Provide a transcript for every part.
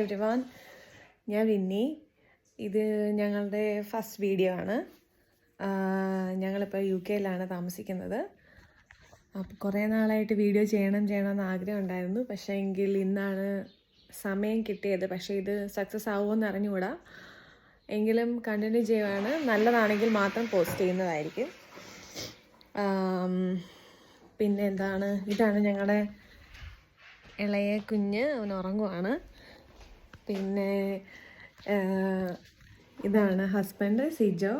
Everyone, ഞാൻ Winnie. ഇത് ഞങ്ങളുടെ ഫസ്റ്റ് വീഡിയോ ആണ്. ഞങ്ങളിപ്പോൾ UK-ലാണ് താമസിക്കുന്നത്. അപ്പോൾ കുറേ നാളായിട്ട് വീഡിയോ ചെയ്യണമെന്ന് ആഗ്രഹം ഉണ്ടായിരുന്നു. പക്ഷേ എങ്കിൽ ഇന്നാണ് സമയം കിട്ടിയത്. പക്ഷേ ഇത് സക്സസ് ആവുമെന്ന് അറിഞ്ഞുകൂടാ. എങ്കിലും കണ്ടിന്യൂ ചെയ്യുവാണ്. നല്ലതാണെങ്കിൽ മാത്രം പോസ്റ്റ് ചെയ്യുന്നതായിരിക്കും. പിന്നെ എന്താണ്, ഇതാണ് ഞങ്ങളുടെ ഇളയ കുഞ്ഞ്, അവൻ ഉറങ്ങുവാണ്. പിന്നെ ഇതാണ് ഹസ്ബൻഡ് സിജോ.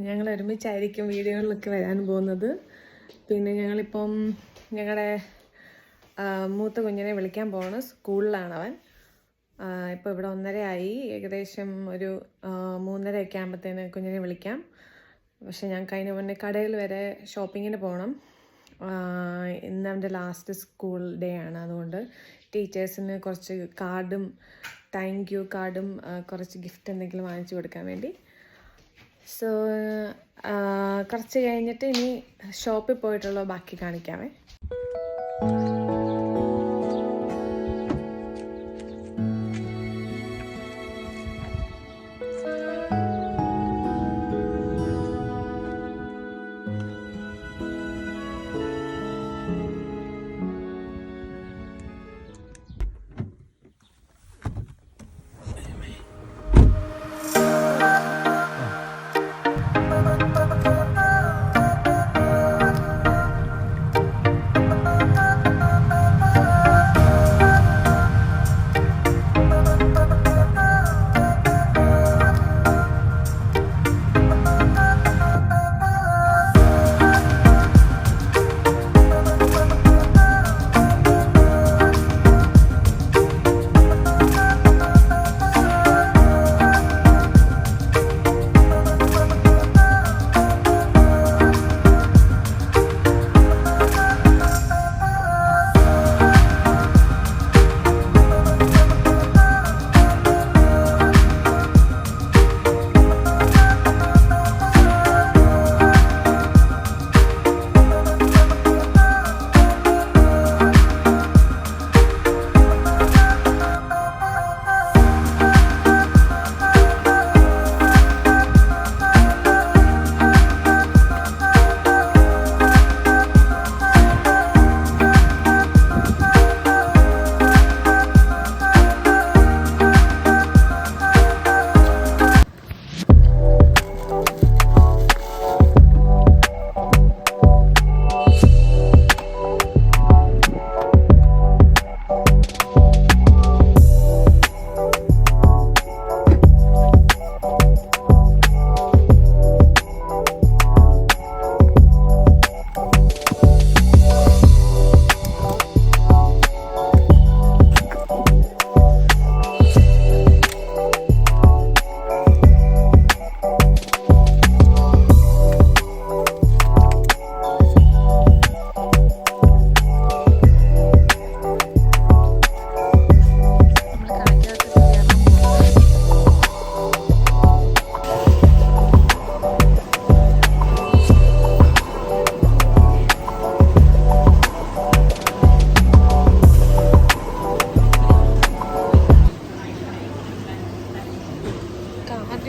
ഞങ്ങൾ ഒരുമിച്ചായിരിക്കും വീഡിയോകളിലൊക്കെ വരാൻ പോകുന്നത്. പിന്നെ ഞങ്ങളിപ്പം ഞങ്ങളുടെ മൂത്ത കുഞ്ഞിനെ വിളിക്കാൻ പോകണം. സ്കൂളിലാണ് അവൻ. ഇപ്പോൾ ഇവിടെ 1:30 ആയി. ഏകദേശം ഒരു 3:30 ഒക്കെ ആകുമ്പോഴത്തേന് കുഞ്ഞിനെ വിളിക്കാം. പക്ഷെ ഞങ്ങൾക്ക് അതിന് മുന്നേ കടയിൽ വരെ ഷോപ്പിങ്ങിന് പോകണം. ഇന്ന് അവൻ്റെ ലാസ്റ്റ് സ്കൂൾ ഡേ ആണ്. അതുകൊണ്ട് ടീച്ചേഴ്സിന് കുറച്ച് കാർഡും താങ്ക് യു കാർഡും കുറച്ച് ഗിഫ്റ്റ് എന്തെങ്കിലും വാങ്ങിച്ചു കൊടുക്കാൻ വേണ്ടി. സോ കുറച്ച് കഴിഞ്ഞിട്ട് ഇനി ഷോപ്പിൽ പോയിട്ടുള്ള ബാക്കി കാണിക്കാമേ.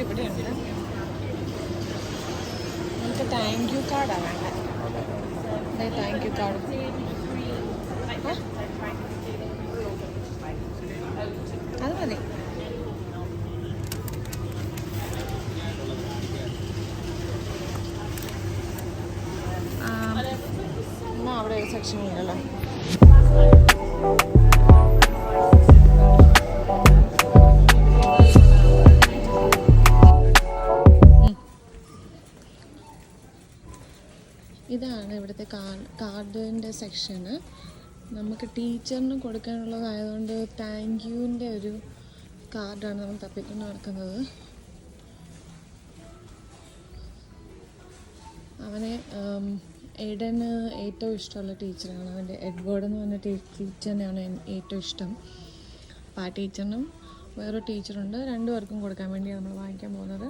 ഇവിടെയുണ്ട്. നമുക്ക് താങ്ക് യു കാർഡാണ് വേണ്ടത്. താങ്ക് യു കാർഡ് അത് മതി. അവിടെ ഒരു സെക്ഷൻ ഉണ്ടല്ലോ. ഇതാണ് ഇവിടുത്തെ കാർഡിൻ്റെ സെക്ഷന്. നമുക്ക് ടീച്ചറിന് കൊടുക്കാനുള്ളതായതുകൊണ്ട് താങ്ക് യുവിൻ്റെ ഒരു കാർഡാണ് നമ്മൾ തപ്പിക്കൊണ്ട് നടക്കുന്നത്. അവനെ എയ്ഡന് ഏറ്റവും ഇഷ്ടമുള്ള ടീച്ചറാണ്. അവൻ്റെ എഡ്വേർഡ് എന്ന് പറഞ്ഞ ടീച്ചറിനെയാണ് ഏറ്റവും ഇഷ്ടം. അപ്പോൾ ആ ടീച്ചറിനും വേറൊരു ടീച്ചറുണ്ട്. 2 പേർക്കും കൊടുക്കാൻ വേണ്ടിയാണ് നമ്മൾ വാങ്ങിക്കാൻ പോകുന്നത്.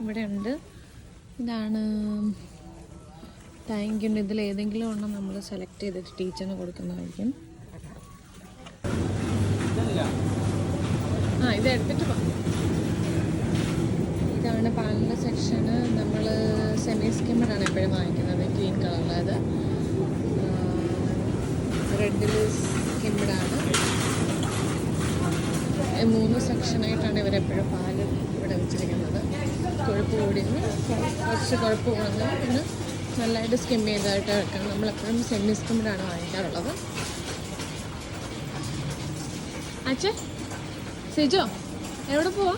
ഇവിടെ ഉണ്ട്. ഇതാണ് താങ്ക് യു. ഇതിൽ ഏതെങ്കിലും ഒന്നും നമ്മൾ സെലക്ട് ചെയ്തിട്ട് ടീച്ചറിന് കൊടുക്കുന്നതായിരിക്കും. ഇത് എടുത്തിട്ട് പോകാം. ഇതാണ് പാലിൻ്റെ സെക്ഷന്. നമ്മൾ സെമി സ്കിമ്മഡാണ് എപ്പോഴും വാങ്ങിക്കുന്നത്, ഗ്രീൻ കളറുള്ളത്. റെഡിൽ സ്കിമ്മഡാണ്. 3 സെക്ഷനായിട്ടാണ് ഇവരെപ്പോഴും പാല് ഇവിടെ വെച്ചിരിക്കുന്നത്. കൊഴുപ്പ് കൂടിയെന്ന് കുറച്ച് കൊഴുപ്പ് കുറഞ്ഞ് പിന്നെ നല്ലതായിട്ട് സ്കിം ചെയ്തതായിട്ട് വെക്കണം. നമ്മളെപ്പോഴും സെമി സ്കിമ്മഡാണ് വാങ്ങിക്കാറുള്ളത്. അച്ഛേ സിജോ എവിടെ പോവാ?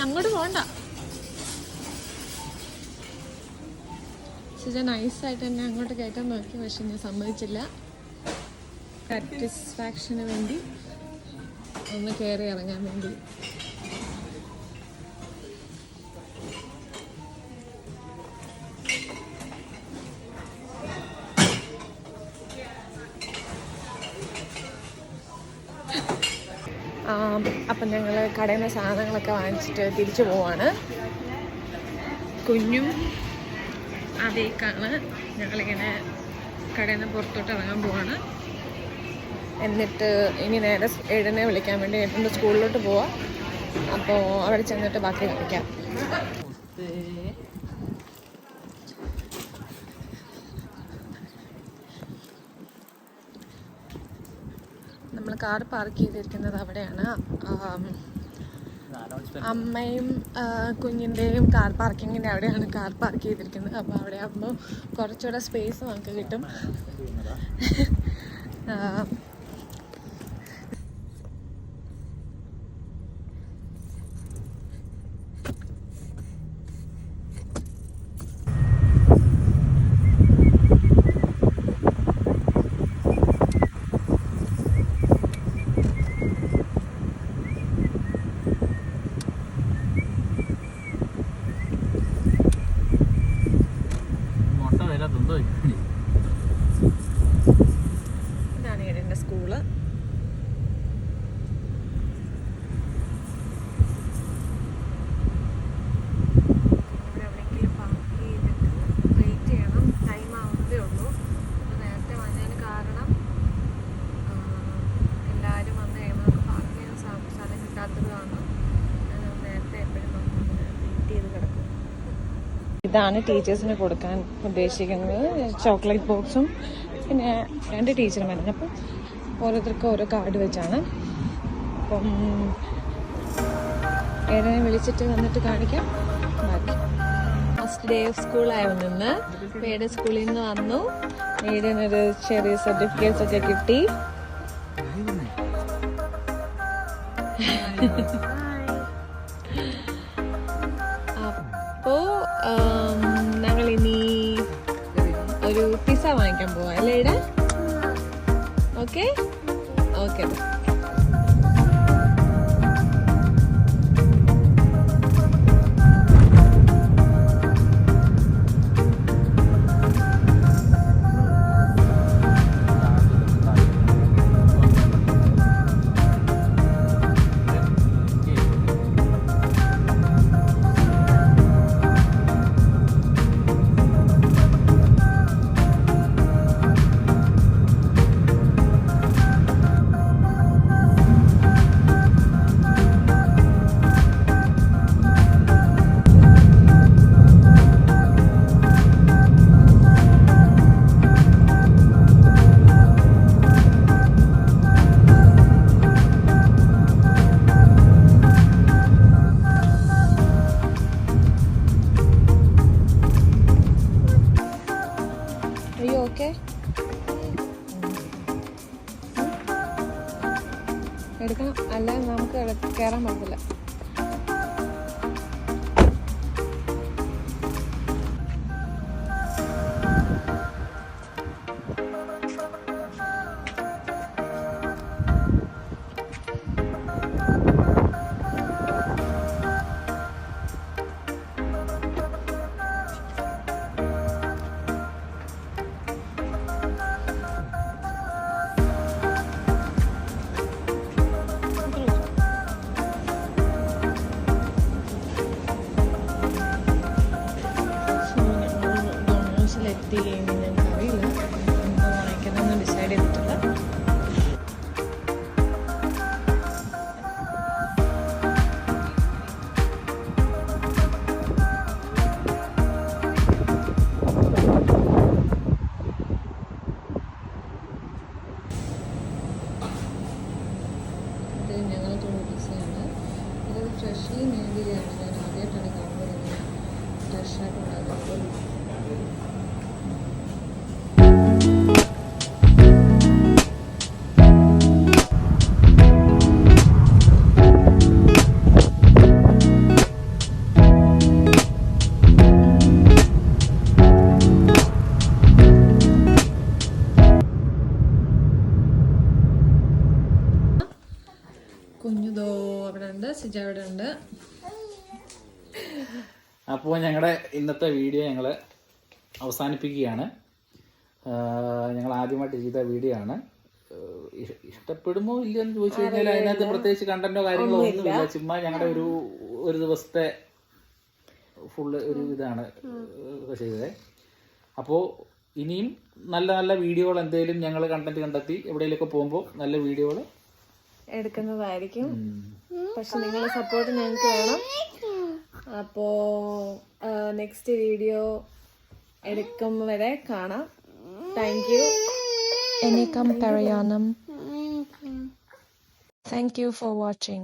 അങ്ങോട്ട് പോകണ്ട. സിജോ നൈസായിട്ട് തന്നെ അങ്ങോട്ട് കയറ്റാൻ നോക്കി, പക്ഷെ ഞാൻ സമ്മതിച്ചില്ല. സാറ്റിസ്ഫാക്ഷന് വേണ്ടി ഒന്ന് കയറി ഇറങ്ങാൻ വേണ്ടി. അപ്പം ഞങ്ങൾ കടയിൽ നിന്ന് സാധനങ്ങളൊക്കെ വാങ്ങിച്ചിട്ട് തിരിച്ചു പോവാണ്. കുഞ്ഞും അതേക്കാണ്. ഞങ്ങളിങ്ങനെ കടയിൽ നിന്ന് പുറത്തോട്ട് ഇറങ്ങാൻ പോവാണ്. എന്നിട്ട് ഇനി നേരെ ഏടനെ വിളിക്കാൻ വേണ്ടി ഏട്ടൻ്റെ സ്കൂളിലോട്ട് പോവാം. അപ്പോൾ അവിടെ ചെന്നിട്ട് ബാക്കി കളിക്കാം. നമ്മൾ കാർ പാർക്ക് ചെയ്തിരിക്കുന്നത് അവിടെയാണ്. അമ്മയും കുഞ്ഞിൻ്റെയും കാർ പാർക്കിങ്ങിൻ്റെ അവിടെയാണ് കാർ പാർക്ക് ചെയ്തിരിക്കുന്നത്. അപ്പോൾ അവിടെ ആകുമ്പോൾ കുറച്ചുകൂടെ സ്പേസ് നമുക്ക് കിട്ടും. ഇതാണ് ഏടൻ്റെ സ്കൂള്. ഇവിടെ എവിടെയെങ്കിലും പാർക്ക് ചെയ്തിട്ട് വെയിറ്റ് ചെയ്യണം. ടൈം ആവുന്നതേ ഉള്ളൂ. അപ്പോൾ നേരത്തെ വന്നതിന് കാരണം എല്ലാവരും വന്ന് കഴിയുമ്പോൾ നമുക്ക് പാർക്ക് ചെയ്യാൻ സ്ഥലം കിട്ടാത്തതാണ്. നേരത്തെ എപ്പോഴും നമ്മൾ വെയിറ്റ് ചെയ്ത് കിടക്കും. ഇതാണ് ടീച്ചേഴ്സിന് കൊടുക്കാൻ ഉദ്ദേശിക്കുന്നത്. ചോക്ലേറ്റ് ബോക്സും പിന്നെ 2 ടീച്ചർമാരുണ്ട്. അപ്പം ഓരോരുത്തർക്കും ഓരോ കാർഡ് വെച്ചാണ്. അപ്പം ഏടനെ വിളിച്ചിട്ട് വന്നിട്ട് കാണിക്കാം ബാക്കി. ഫസ്റ്റ് ഡേ ഓഫ് സ്കൂളായിരുന്നു ഇന്ന്. ഏടെ സ്കൂളിൽ നിന്ന് വന്നു. ഏടനൊരു ചെറിയ സർട്ടിഫിക്കറ്റ്സ് ഒക്കെ കിട്ടി. അപ്പോൾ ഞങ്ങളിനി ഒരു പിസ്സ വാങ്ങിക്കാൻ പോവാം അല്ലേ ഇട? Okay okay. ഓക്കെ എടുക്കണം, അല്ലാതെ നമുക്ക് കയറാൻ പറ്റില്ല. ഞങ്ങൾക്ക് പിസയാണ്. ഇത് ഫ്രഷ്ലി മേടിയാണ്. ഞാൻ ആദ്യമായിട്ടാണ് കാണുന്നത് ഫ്രഷായിട്ട് ഉണ്ടാക്കുന്നത്. കുഞ്ഞുതോ അവിടെ ഉണ്ട്, സിജ അവിടെ ഉണ്ട്. അപ്പോൾ ഞങ്ങളുടെ ഇന്നത്തെ വീഡിയോ ഞങ്ങൾ അവസാനിപ്പിക്കുകയാണ്. ഞങ്ങൾ ആദ്യമായിട്ട് ചെയ്ത വീഡിയോ ആണ്. ഇഷ്ടപ്പെടുമോ ഇല്ലയെന്ന് ചോദിച്ചു കഴിഞ്ഞാൽ അതിനകത്ത് പ്രത്യേകിച്ച് കണ്ടന്റോ കാര്യങ്ങളോ ഒന്നുമില്ല. ചുമ്മാ ഞങ്ങളുടെ ഒരു ദിവസത്തെ ഫുള്ള് ഒരു ഇതാണ് ചെയ്തത്. അപ്പോൾ ഇനിയും നല്ല നല്ല വീഡിയോകൾ എന്തെങ്കിലും ഞങ്ങൾ കണ്ടന്റ് കണ്ടെത്തി എവിടെയെങ്കിലുമൊക്കെ പോകുമ്പോൾ നല്ല വീഡിയോകൾ എടുക്കുന്നതായിരിക്കും. പക്ഷെ നിങ്ങളുടെ സപ്പോർട്ട് ഞങ്ങൾക്ക് വേണം. അപ്പോൾ നെക്സ്റ്റ് വീഡിയോ എടുക്കും വരെ കാണാം. Thank you. എനിക്കം പറയാനും. Thank you for watching.